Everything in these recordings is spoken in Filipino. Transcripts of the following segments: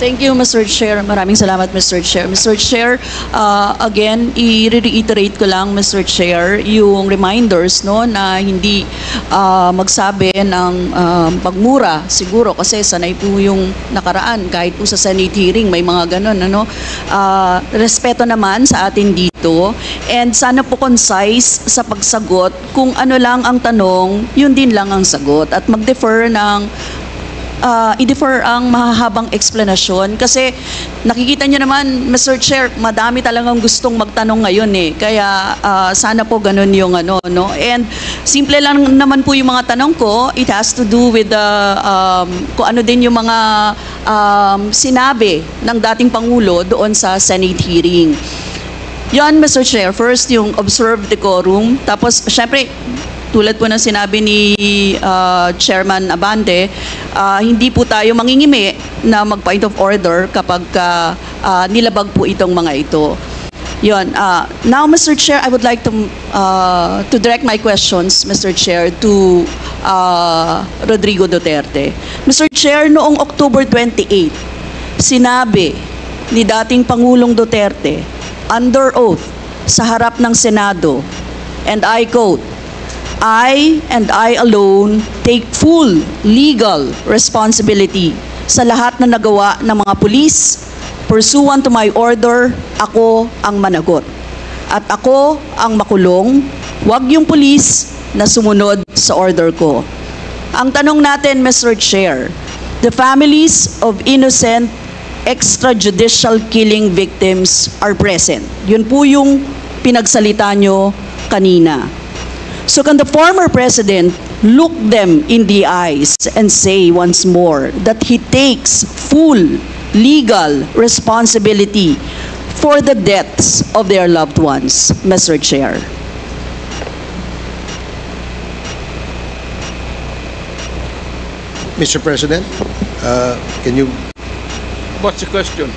Thank you, Mr. Chair. Maraming salamat, Mr. Chair. Mr. Chair, again, i-reiterate ko lang, Mr. Chair, yung reminders no, na hindi magsabi ng pagmura, siguro, kasi sanay po yung nakaraan, kahit po sa Senate hearing, may mga ganun. Ano? Respeto naman sa atin dito, and sana po concise sa pagsagot. Kung ano lang ang tanong, yun din lang ang sagot. At mag-defer ng i-defer ang mahahabang explanation kasi nakikita nyo naman, Mr. Chair, madami talagang gustong magtanong ngayon eh. Kaya sana po ganun yung ano, no? And simple lang naman po yung mga tanong ko. It has to do with kung ano din yung mga sinabi ng dating Pangulo doon sa Senate hearing. Yan, Mr. Chair. First, yung observe decorum. Tapos, syempre, tulad po ng sinabi ni Chairman Abante, hindi po tayo mangingimi na mag-point of order kapag nilabag po itong mga ito. Yun. Now, Mr. Chair, I would like to direct my questions, Mr. Chair, to Rodrigo Duterte. Mr. Chair, noong October 28, sinabi ni dating Pangulong Duterte, under oath, sa harap ng Senado, and I quote, I and I alone take full legal responsibility sa lahat na nagawa ng mga pulis. Pursuant to my order, ako ang managot. At ako ang makulong, wag yung pulis na sumunod sa order ko. Ang tanong natin, Mr. Chair, the families of innocent extrajudicial killing victims are present. Yun po yung pinagsalita nyo kanina. So can the former president look them in the eyes and say once more that he takes full legal responsibility for the deaths of their loved ones, Mr. Chair? Mr. President, can you... What's the question?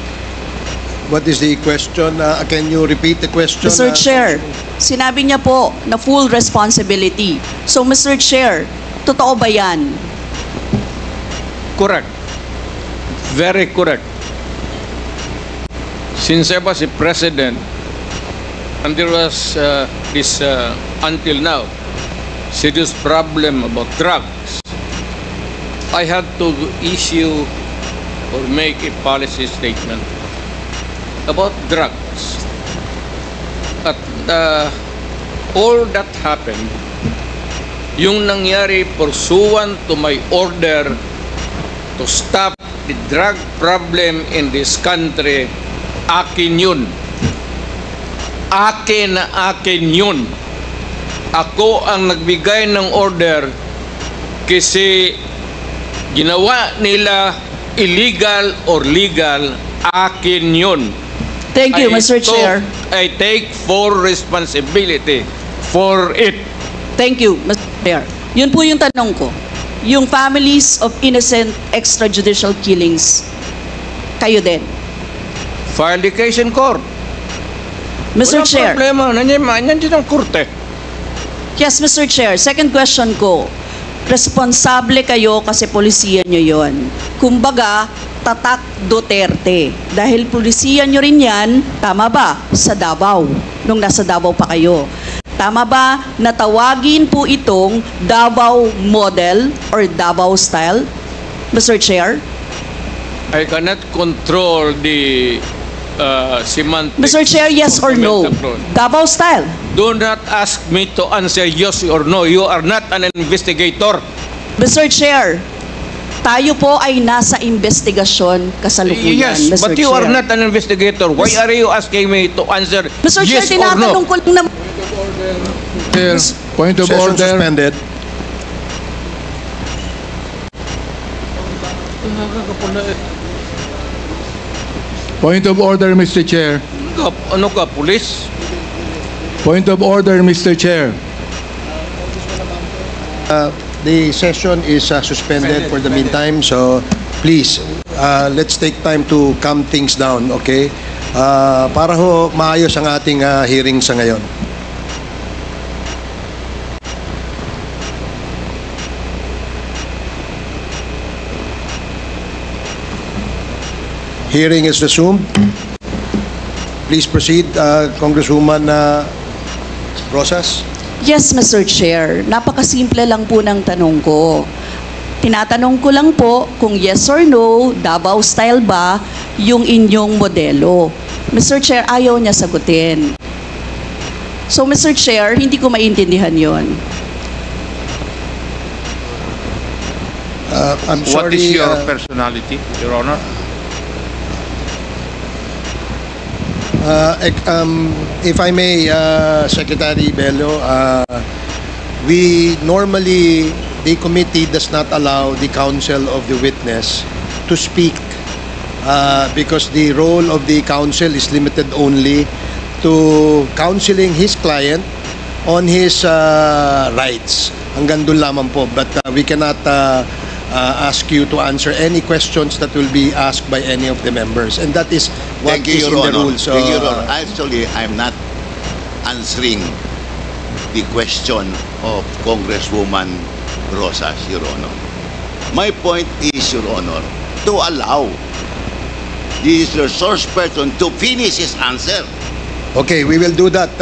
What is the question? Can you repeat the question? Mr. Chair, sinabi niya po na full responsibility. So, Mr. Chair, totoo ba yan? Correct. Very correct. Since I was a president, and there was this, until now, serious problem about drugs, I had to issue or make a policy statement about drugs. At all that happened, yung nangyari pursuant to my order to stop the drug problem in this country, akin yun. Akin na akin yun. Ako ang nagbigay ng order kasi ginawa nila illegal or legal, akin yun. Thank you, Mr. Chair. I take full responsibility for it. Thank you, Mr. Chair. Yun po yung tanong ko. Yung families of innocent extrajudicial killings, kayo din. File the case in court. Mr. Walang Chair. problema. Nandiyan ang korte. Yes, Mr. Chair. Second question ko. Responsable kayo kasi polisiya nyo yon. Kumbaga, tatak Duterte. Dahil polisiya nyo rin yan, tama ba? Sa Davao. Nung nasa Davao pa kayo. Tama ba na tawagin po itong Davao model or Davao style, Mr. Chair? I cannot control the semantics. Mr. Chair, yes or no? Davao style. Do not ask me to answer yes or no. You are not an investigator. Mr. Chair, tayo po ay nasa investigasyon kasalukuyan, Yes, Mr. but you Chair. are not an investigator. Why are you asking me to answer Mr. yes Chair, or no? tinatanong ko lang naman. Point of Session order. suspended. Point of order, Mr. Chair. Ano ka, police? Point of order, Mr. Chair. The session is suspended for the meantime, so please, let's take time to calm things down, okay? Para ho maayos ang ating hearing sa ngayon. Hearing is resumed. Please proceed, Congresswoman Rosas. Yes, Mr. Chair. Napakasimple lang po ng tanong ko. Tinatanong ko lang po kung yes or no, Davao style ba yung inyong modelo. Mr. Chair, ayaw niya sagutin. So, Mr. Chair, hindi ko maintindihan yon. I'm What sorry. is your personality, Your Honor? If I may, Secretary Bello, we normally, the committee does not allow the counsel of the witness to speak because the role of the counsel is limited only to counseling his client on his rights. Hanggang doon lamang po. But we cannot ask you to answer any questions that will be asked by any of the members. And that is what Thank you, is in Your the Honor. rules. Thank you, Your Honor. Actually, I'm not answering the question of Congresswoman Rosas, Your Honor. My point is, Your Honor, to allow the resource person to finish his answer. Okay, we will do that.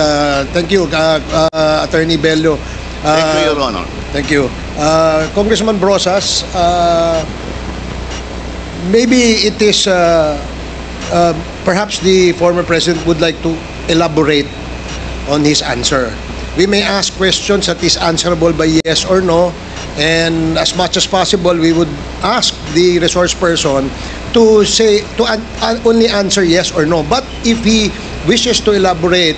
Thank you, Attorney Bello. Thank you, Your Honor. Thank you. Congressman Brosas, maybe it is, perhaps the former president would like to elaborate on his answer. We may ask questions that is answerable by yes or no, and as much as possible, we would ask the resource person to say, only answer yes or no. But if he wishes to elaborate,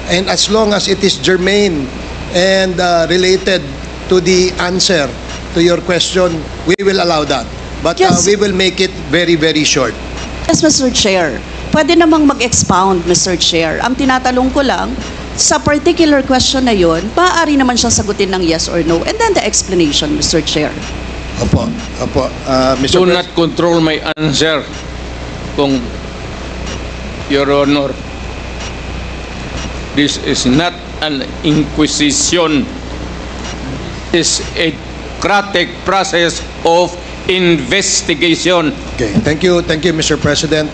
and as long as it is germane and related to the answer to your question, we will allow that. But Yes. we will make it very, very short. Yes, Mr. Chair. Pwede namang mag-expound, Mr. Chair. Ang tinatanong ko lang, sa particular question na yon, maaari naman siya sagutin ng yes or no. And then the explanation, Mr. Chair. Opo, opo. Mr. Do not control my answer, kung Your Honor. This is not an inquisition. This is a democratic process of investigation. Okay, thank you, Mr. President.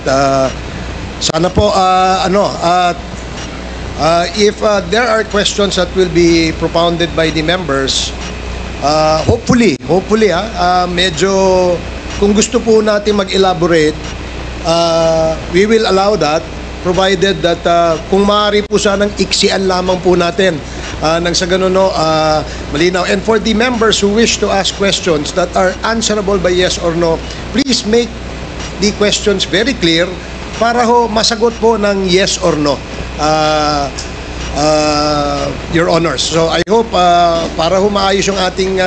Sana po, if there are questions that will be propounded by the members, hopefully, medyo, kung gusto po natin mag-elaborate, we will allow that, provided that kung maaari po sanang iksian lamang po natin nang sa ganun, malinaw. And for the members who wish to ask questions that are answerable by yes or no, please make the questions very clear para ho masagot po ng yes or no, Your Honors. So I hope para ho maayos yung ating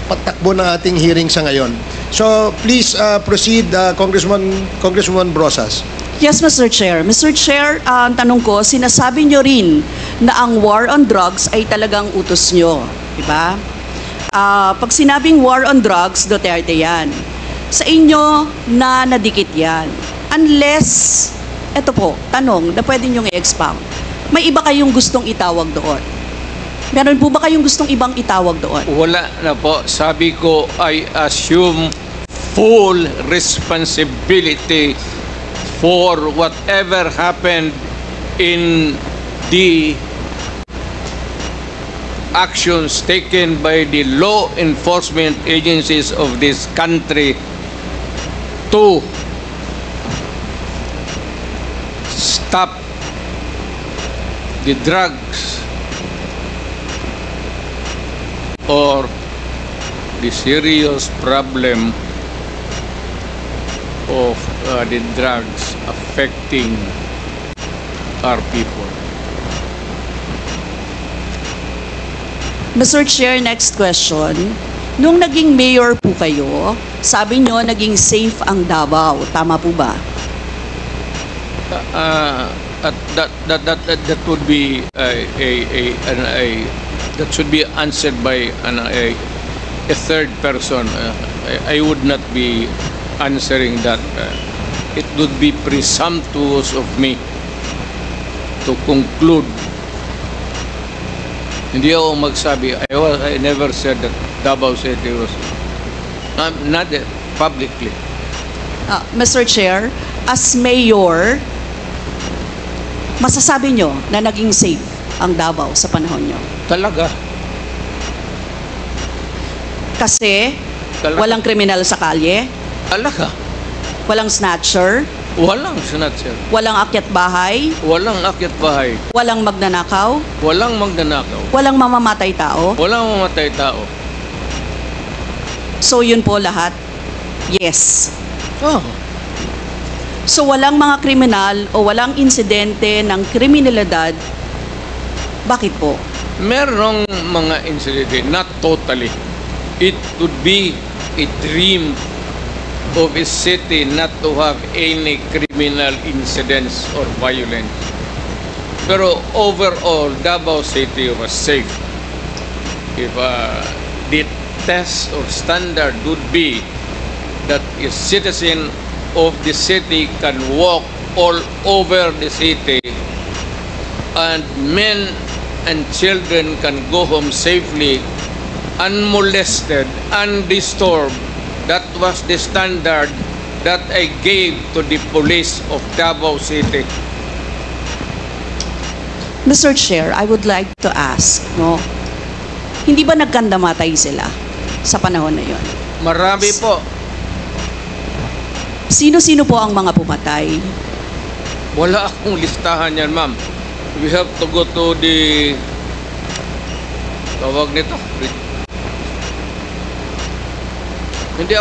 patakbo ng ating hearing sa ngayon. So please proceed, Congresswoman Brosas. Yes, Mr. Chair. Mr. Chair, ang tanong ko, sinasabi nyo rin na ang war on drugs ay talagang utos nyo. Diba? Pag sinabing war on drugs, Duterte yan. Sa inyo na nadikit yan. Unless, eto po, tanong na pwede nyo i-expound. May iba kayong gustong itawag doon? Meron po ba kayong gustong ibang itawag doon? Wala na po. Sabi ko, I assume full responsibility for whatever happened in the actions taken by the law enforcement agencies of this country to stop the drugs or the serious problem of the drugs affecting our people. Mr. Chair, next question. Nung naging mayor po kayo, sabi nyo naging safe ang Davao. Tama po ba? That would be that should be answered by a third person. I would not be answering that. It would be presumptuous of me to conclude. Hindi ako magsabi. I never said that Davao City was not publicly. Mr. Chair, as mayor, masasabi nyo na naging safe ang Davao sa panahon nyo? Talaga. Kasi Talaga. walang kriminal sa kalye, Talaga. walang snatcher, Walang snatcher. walang akyat bahay, Walang akyat bahay. walang magnanakaw, Walang magnanakaw. walang mamamatay tao. Walang mamatay tao. So yun po lahat, yes. Oh. So walang mga kriminal o walang insidente ng kriminalidad, bakit po? Merong mga incident, not totally. It could be a dream of a city not to have any criminal incidents or violence. Pero overall, Davao City was safe. If the test or standard would be that a citizen of the city can walk all over the city and men and children can go home safely, unmolested, undisturbed. That was the standard that I gave to the police of Davao City. Mr. Chair, I would like to ask, no? Hindi ba nagkandamatay sila sa panahon na yon? Marami po. Sino-sino po ang mga pumatay? Wala akong listahan yan, ma'am. We have to go to the tawag nito. Hindi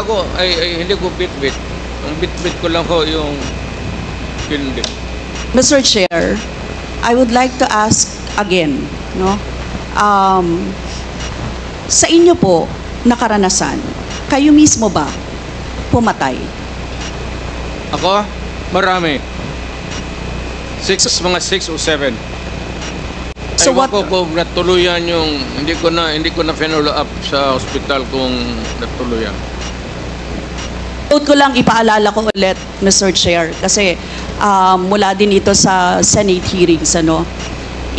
ko bit-bit. Ang bit-bit ko lang ho yung hindi. Mr. Chair, I would like to ask again, no? Sa inyo po na karanasan, kayo mismo ba pumatay? Ako? Marami. Mga 6 o 7. So Ewan what- ko kung natuluyan yung hindi ko na follow up sa hospital kung natuluyan. Quote ko lang, ipaalala ko ulit, Mr. Chair, kasi mula din ito sa Senate hearings, ano?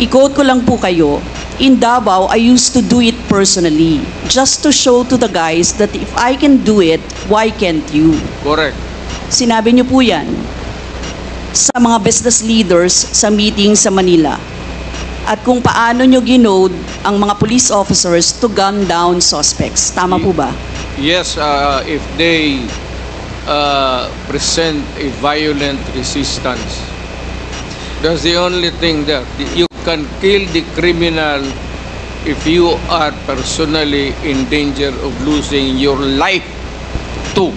I-quote ko lang po kayo, in Davao, I used to do it personally, just to show to the guys that if I can do it, why can't you? Correct. Sinabi niyo po yan sa mga business leaders sa meeting sa Manila. At kung paano niyo ginode ang mga police officers to gun down suspects. Tama po ba? Yes, if they present a violent resistance, that's the only thing that you can kill the criminal if you are personally in danger of losing your life too.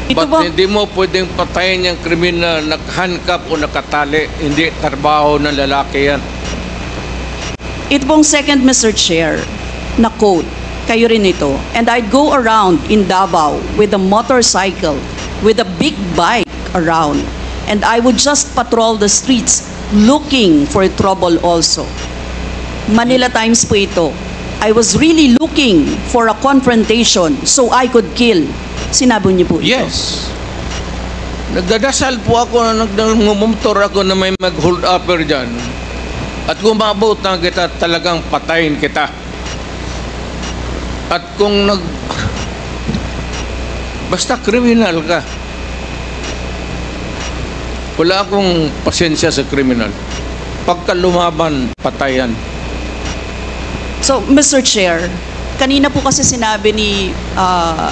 Ito But ba? hindi mo pwedeng patayin yung kriminal nakahandcuff o nakatali. Hindi trabaho ng lalaki yan. Ito pong second, Mr. Chair, na quote, kayo rin ito. And I'd go around in Davao with a motorcycle, with a big bike around. And I would just patrol the streets looking for trouble also. Manila Times po ito. I was really looking for a confrontation so I could kill. Sinabi niyo po ito. Yes. Nagdadasal po ako na nagmumotor ako na may mag-hold upper dyan. At kung maabot na kita, talagang patayin kita. At kung basta kriminal ka, wala akong pasensya sa kriminal. Pagka lumaban, patayan. So, Mr. Chair, kanina po kasi sinabi ni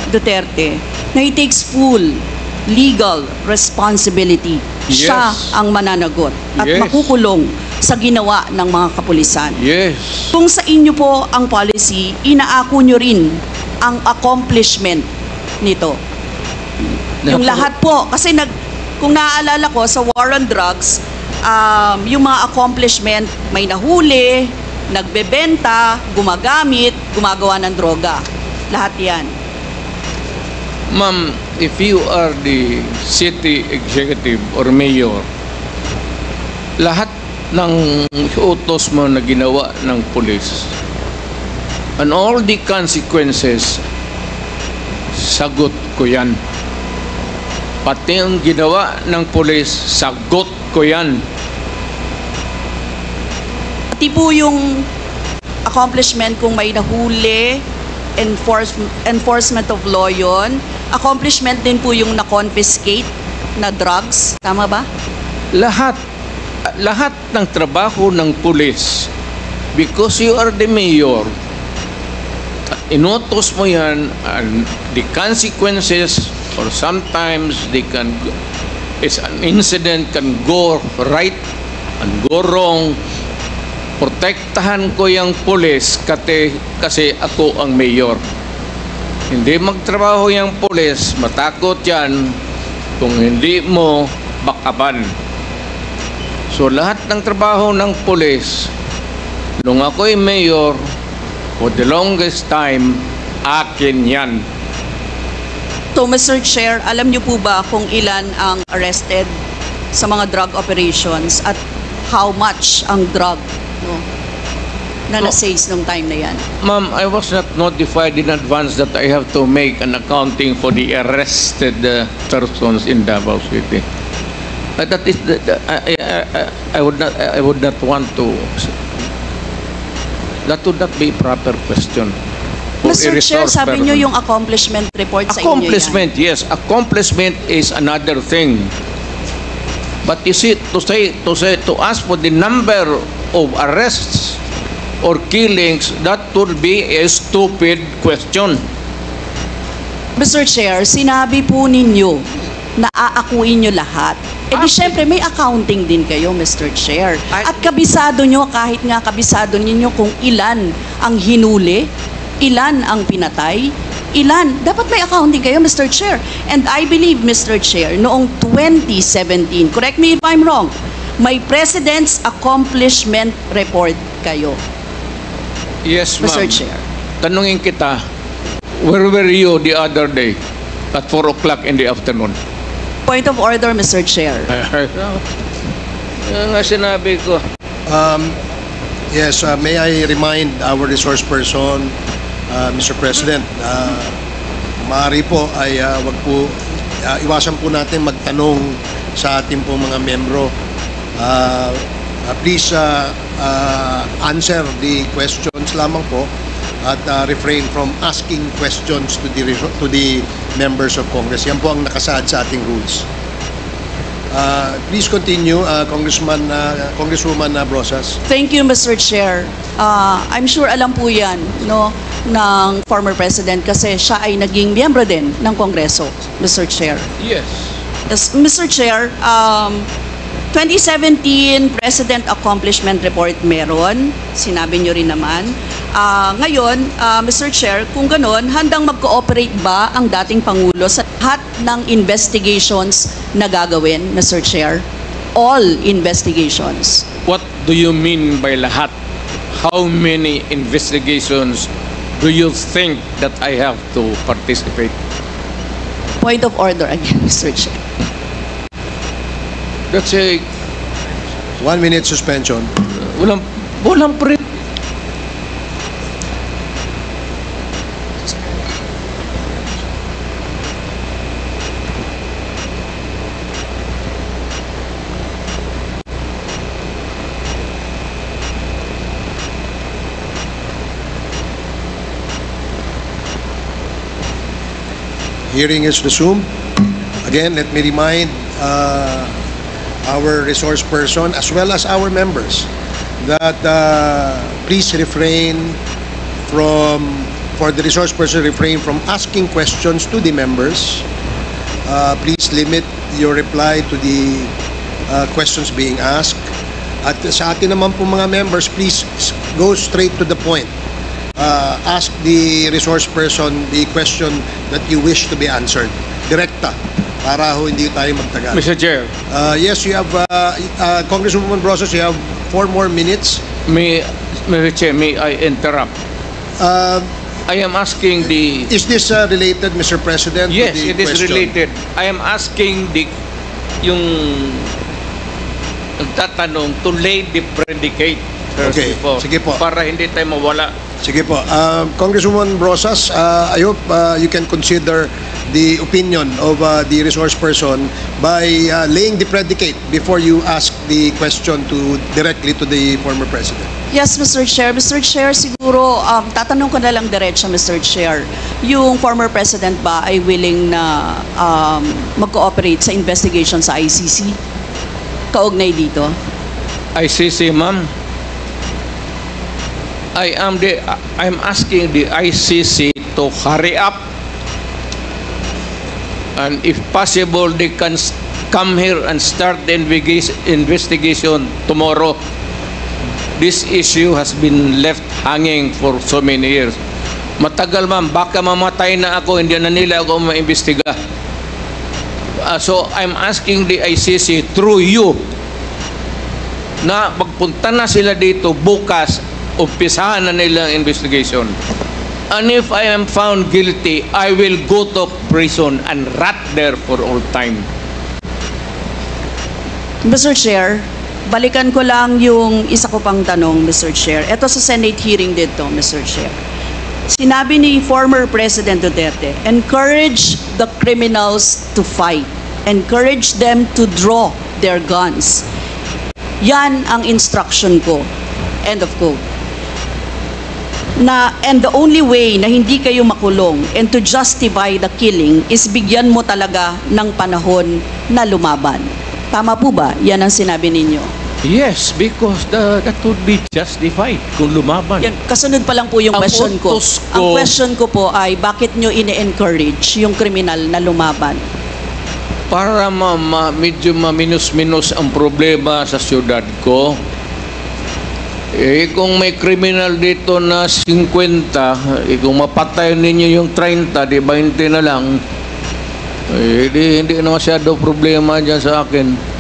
Duterte na he takes full legal responsibility. Yes. Siya ang mananagot at Yes. makukulong sa ginawa ng mga kapulisan. Yes. Kung sa inyo po ang policy, inaako nyo rin ang accomplishment nito. Yung lahat po, kasi kung naaalala ko sa war on drugs, yung mga accomplishment, may nahuli, nagbebenta, gumagamit, gumagawa ng droga. Lahat yan. Ma'am, if you are the city executive or mayor, lahat ng utos mo na ginawa ng police and all the consequences, sagot ko yan. Pati ang ginawa ng police, sagot ko yan. Pati po yung accomplishment kung may nahuli, enforcement of law yun, accomplishment din po yung na-confiscate na drugs. Tama ba? Lahat ng trabaho ng pulis, because you are the mayor, inutos mo yan, and the consequences, or sometimes an incident can go right and go wrong. Protektahan ko yung pulis kasi ako ang mayor. Hindi magtrabaho yung pulis, matakot yan kung hindi mo bakaban. So lahat ng trabaho ng pulis, nung ako'y mayor, for the longest time, akin yan. So, Mr. Chair, alam niyo po ba kung ilan ang arrested sa mga drug operations at how much ang drug na na-seize nung time na yan? Ma'am, I was not notified in advance that I have to make an accounting for the arrested persons in Davao City. That is, I would not want to. That would not be a proper question. Mr. Chair, sabi niyo yung accomplishment report sa inyo yan. Accomplishment, yes. Accomplishment is another thing. But you see, to ask for the number of arrests or killings, that would be a stupid question. Mr. Chair, sinabi po ninyo na aakuin nyo lahat. E di syempre may accounting din kayo, Mr. Chair. At kabisado nyo, kahit nga kabisado ninyo kung ilan ang hinuli, ilan ang pinatay, ilan. Dapat may accounting kayo, Mr. Chair. And I believe, Mr. Chair, noong 2017, correct me if I'm wrong, may President's Accomplishment Report kayo. Yes, ma'am. Mr. Chair. Tanungin kita, where were you the other day at 4 o'clock in the afternoon? Point of order, Mr. Chair. Yung nga sinabi ko. Yes, may I remind our resource person, Mr. President, maaari po ay wag po, iwasan po natin magtanong sa ating po mga membro. Please answer the questions lamang po at refrain from asking questions to the members of Congress. Yan po ang nakasaad sa ating rules. Please continue, Congresswoman Brosas. Thank you, Mr. Chair. I'm sure alam po yan, no, ng former President kasi siya ay naging miyembro din ng Kongreso, Mr. Chair. Yes. Yes, Mr. Chair, 2017 President Accomplishment Report meron, sinabi nyo rin naman. Ngayon, Mr. Chair, kung ganon, handang mag-cooperate ba ang dating Pangulo sa lahat ng investigations na gagawin, Mr. Chair? All investigations. What do you mean by lahat? How many investigations do you think that I have to participate? Point of order again, Mr. Chair. That's a 1 minute suspension. walang pre. Hearing is resumed. Again, let me remind our resource person as well as our members that please refrain from, for the resource person, refrain from asking questions to the members. Please limit your reply to the questions being asked. At sa atin naman po mga members, please go straight to the point. Ask the resource person the question that you wish to be answered. Direkta, para ho hindi tayo magtagal. Mr. Chair. Yes, you have, Congresswoman Brosas, you have 4 more minutes. Mr. Chair, may I interrupt? I am asking the... Is this related, Mr. President? Yes, to the it is question? related. I am asking yung nagtatanong to lay the predicate. Okay, sige po. Para hindi tayo mawala. Sige po. Congresswoman Brosas, I hope you can consider the opinion of the resource person by laying the predicate before you ask the question directly to the former president. Yes, Mr. Chair. Mr. Chair, siguro, tatanong ko na lang diretso, Mr. Chair. Yung former president ba ay willing na mag-cooperate sa investigation sa ICC? Kaugnay dito? ICC, ma'am. I'm asking the ICC to hurry up, and if possible, they can come here and start the investigation tomorrow. This issue has been left hanging for so many years. Matagal, ma'am. Baka mamatay na ako, hindi na nila ako maimbestiga. So, I'm asking the ICC through you na magpunta na sila dito bukas, umpisahan na nila ang investigation. And if I am found guilty, I will go to prison and rot there for all time. Mr. Chair, balikan ko lang yung isa ko pang tanong, Mr. Chair. Ito sa Senate hearing dito, Mr. Chair. Sinabi ni former President Duterte, encourage the criminals to fight. Encourage them to draw their guns. Yan ang instruction ko. End of quote. And the only way na hindi kayo makulong and to justify the killing is bigyan mo talaga ng panahon na lumaban. Tama po ba? Yan ang sinabi ninyo. Yes, because that would be justified kung lumaban. Yan, kasunod pa lang po yung Ang question ko. utos ko- Ang question ko po ay bakit nyo ine-encourage yung kriminal na lumaban? Para medyo maminus-minus ang problema sa syudad ko. Kung may kriminal dito na 50, kung mapatay ninyo yung 30, di 20 na lang, hindi na masyado problema dyan sa akin.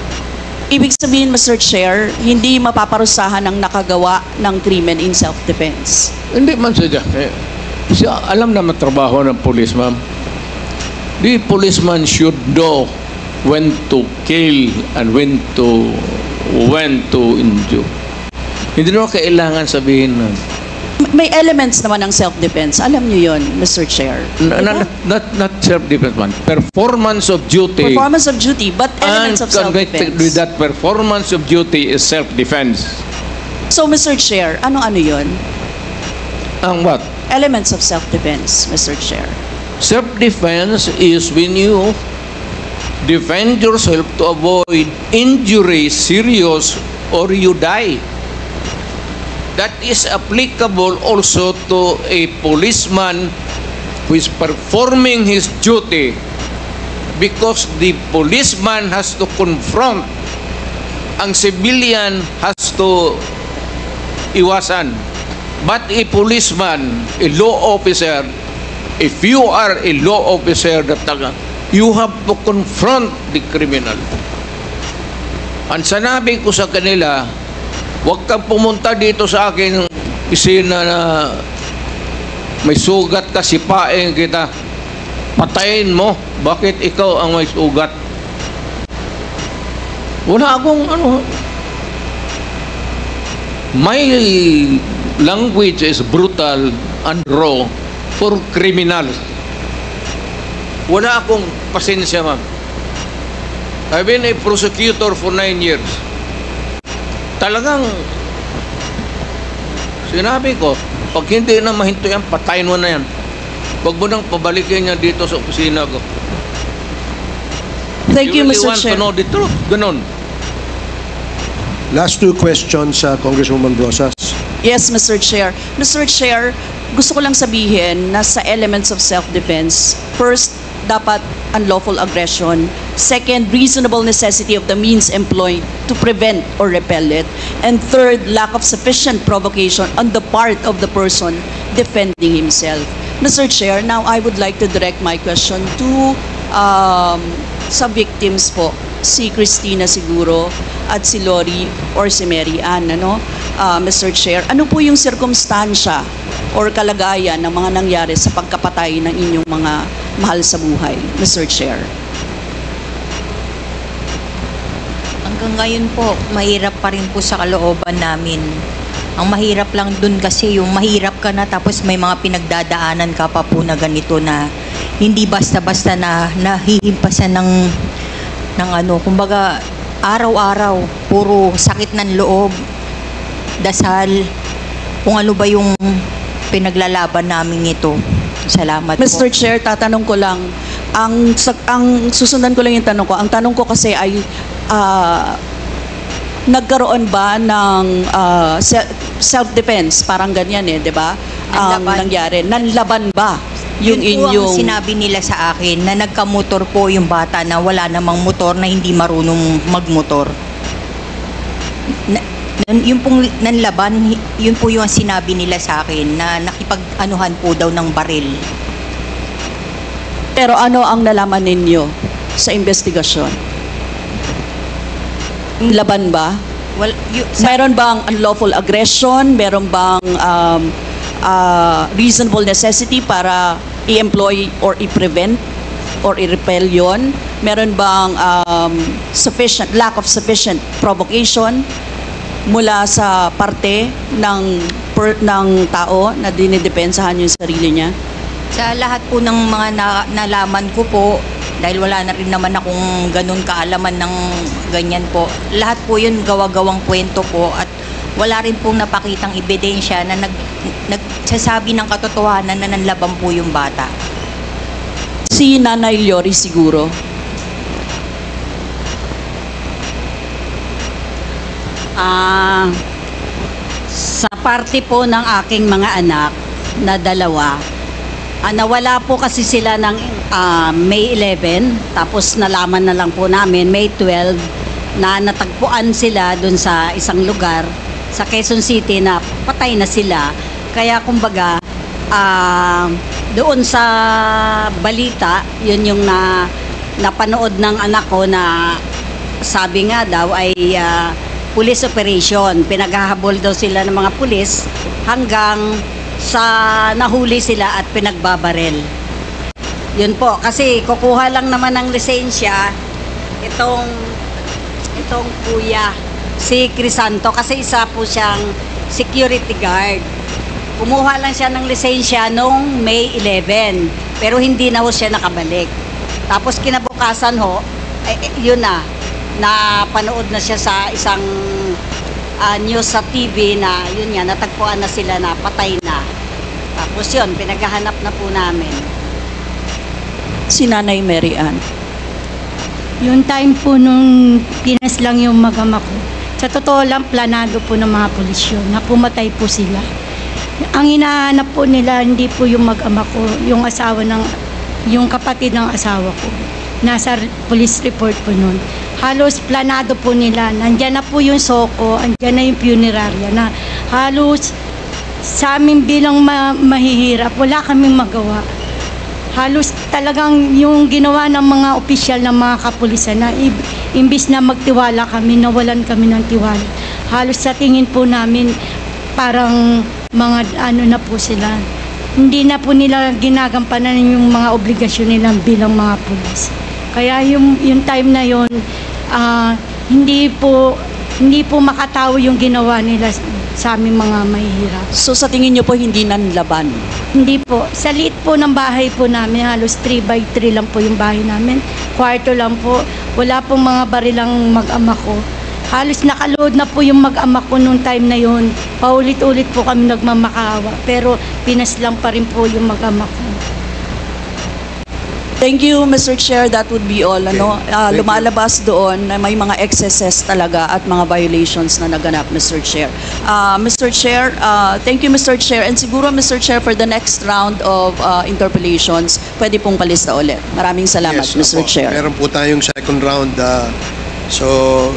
Ibig sabihin, Mr. Chair, hindi mapaparusahan ang nakagawa ng krimen in self-defense. Hindi man siya. Siya alam naman trabaho ng police, ma'am. The policeman should know when to kill and when to injure. Hindi naman kailangan sabihin na. May elements naman ng self-defense. Alam niyo yon, Mr. Chair. Not self-defense, man. Performance of duty. Performance of duty, but elements of And connected with self-defense. that performance of duty is self-defense. So, Mr. Chair, ano-ano yon? Ang what? Elements of self-defense, Mr. Chair. Self-defense is when you defend yourself to avoid injury, serious, or you die. That is applicable also to a policeman who is performing his duty, because the policeman has to confront, ang civilian has to iwasan. But a policeman, a law officer, if you are a law officer, you have to confront the criminal. Ang sanabi ko sa kanila, huwag kang pumunta dito sa akin isina na may sugat ka, sipain kita, patayin mo. Bakit ikaw ang may sugat? Wala akong my language is brutal and raw for criminals. Wala akong pasensya, ma'am. I've been a prosecutor for 9 years. Talagang sinabi ko, pag hindi na mahinto yan, patayin mo na yan. Huwag mo nang pabalikin niya dito sa opisina ko. Thank you, really Mr. want Chair. to know the truth. Ganon. Last two questions, Congresswoman Rosas. Yes, Mr. Chair. Mr. Chair, gusto ko lang sabihin na sa elements of self-defense, first, dapat unlawful aggression. Second, reasonable necessity of the means employed to prevent or repel it. And third, lack of sufficient provocation on the part of the person defending himself. Mr. Chair, now I would like to direct my question to sa victims po, si Christina siguro at si Lori or si Mary Ann, Mr. Chair, ano po yung sirkumstansya or kalagayan ng mga nangyari sa pagkapatay ng inyong mga mahal sa buhay, Mr. Chair? Hanggang ngayon po, mahirap pa rin po sa kalooban namin. Ang mahirap lang dun kasi yung mahirap ka na tapos may mga pinagdadaanan ka pa po na ganito na hindi basta-basta na nahihimpasan ng kumbaga araw-araw, puro sakit ng loob, dasal, kung ano ba yung pinaglalaban namin ito. Salamat po. Mr. Chair, tatanong ko lang, ang susundan ko lang yung tanong ko. Ang tanong ko kasi ay, nagkaroon ba ng self-defense? Parang ganyan di ba? Ang Nanlaban. nangyari. Nanlaban ba yung Yun po inyong... ang sinabi nila sa akin na nagkamotor po yung bata na wala namang motor, na hindi marunong magmotor. Yung pong nanlaban, yun po yung sinabi nila sa akin na nakipag-anuhan po daw ng baril. Pero ano ang nalaman ninyo sa investigasyon? Laban ba? Well, Meron bang unlawful aggression? Meron bang reasonable necessity para i-employ or i-prevent or i-repel yun? Meron bang lack of sufficient provocation mula sa parte ng tao na dinidepensahan yung sarili niya? sa lahat po ng mga nalaman ko po, dahil wala na rin naman akong ganun kaalaman ng ganyan po, lahat po yun gawa-gawang kwento po at wala rin pong napakitang ebidensya na nagsasabi ng katotohanan na nanlaban po yung bata. Si Nanay Llory siguro. Sa parte po ng aking mga anak na dalawa, nawala po kasi sila ng May 11, tapos nalaman na lang po namin May 12 na natagpuan sila dun sa isang lugar sa Quezon City na patay na sila. Kaya kumbaga, doon sa balita, yun yung napanood ng anak ko na sabi nga daw ay police operation. Pinaghahabol daw sila ng mga pulis hanggang sa nahuli sila at pinagbabarel. Yun po, kasi kukuha lang naman ng lisensya itong kuya, si Crisanto, kasi isa po siyang security guard. Kumuha lang siya ng lisensya noong May 11, pero hindi na ho siya nakabalik. Tapos kinabukasan ho, yun napanood na siya sa isang news sa TV na yun nga, natagpuan na sila na patay na. Tapos yun, pinaghahanap na po namin. Si Nanay Mary Ann. Yung time po nung pinas lang yung mag-ama ko, sa totoo lang, planado po ng mga pulis yun, na pumatay po sila. Ang hinahanap po nila, hindi po yung mag-ama ko, yung kapatid ng asawa ko. Nasa police report po nun. Halos planado po nila, nandyan na po yung soko, andyan na yung punerarya, na halos sa amin bilang mahihirap, wala kaming magawa. Halos talagang yung ginawa ng mga opisyal ng mga kapulisan na imbis na magtiwala kami, nawalan kami ng tiwala. Halos sa tingin po namin parang mga na po sila. Hindi na po nila ginagampanan yung mga obligasyon nila bilang mga pulis. Kaya yung time na yon, hindi po makatao yung ginawa nila sa aming mga mahihirap. So sa tingin niyo po hindi nanlaban? Hindi po. Sa liit po ng bahay po namin, halos 3x3 lang po yung bahay namin. Kwarto lang po. Wala pong mga barilang mag-ama ko. Halos nakaload na po yung mag-ama ko nung time na yun. Paulit-ulit po kami nagmamakaawa. Pero pinaslang pa rin po yung mag-ama ko. Thank you, Mr. Chair. That would be all. Lumalabas doon na may mga excesses talaga at mga violations na naganap, Mr. Chair. Mr. Chair, thank you, Mr. Chair. And siguro, Mr. Chair, for the next round of interpellations, pwede pong palista ulit. Maraming salamat, Yes, Mr. opo. Chair. Meron po tayong second round. So,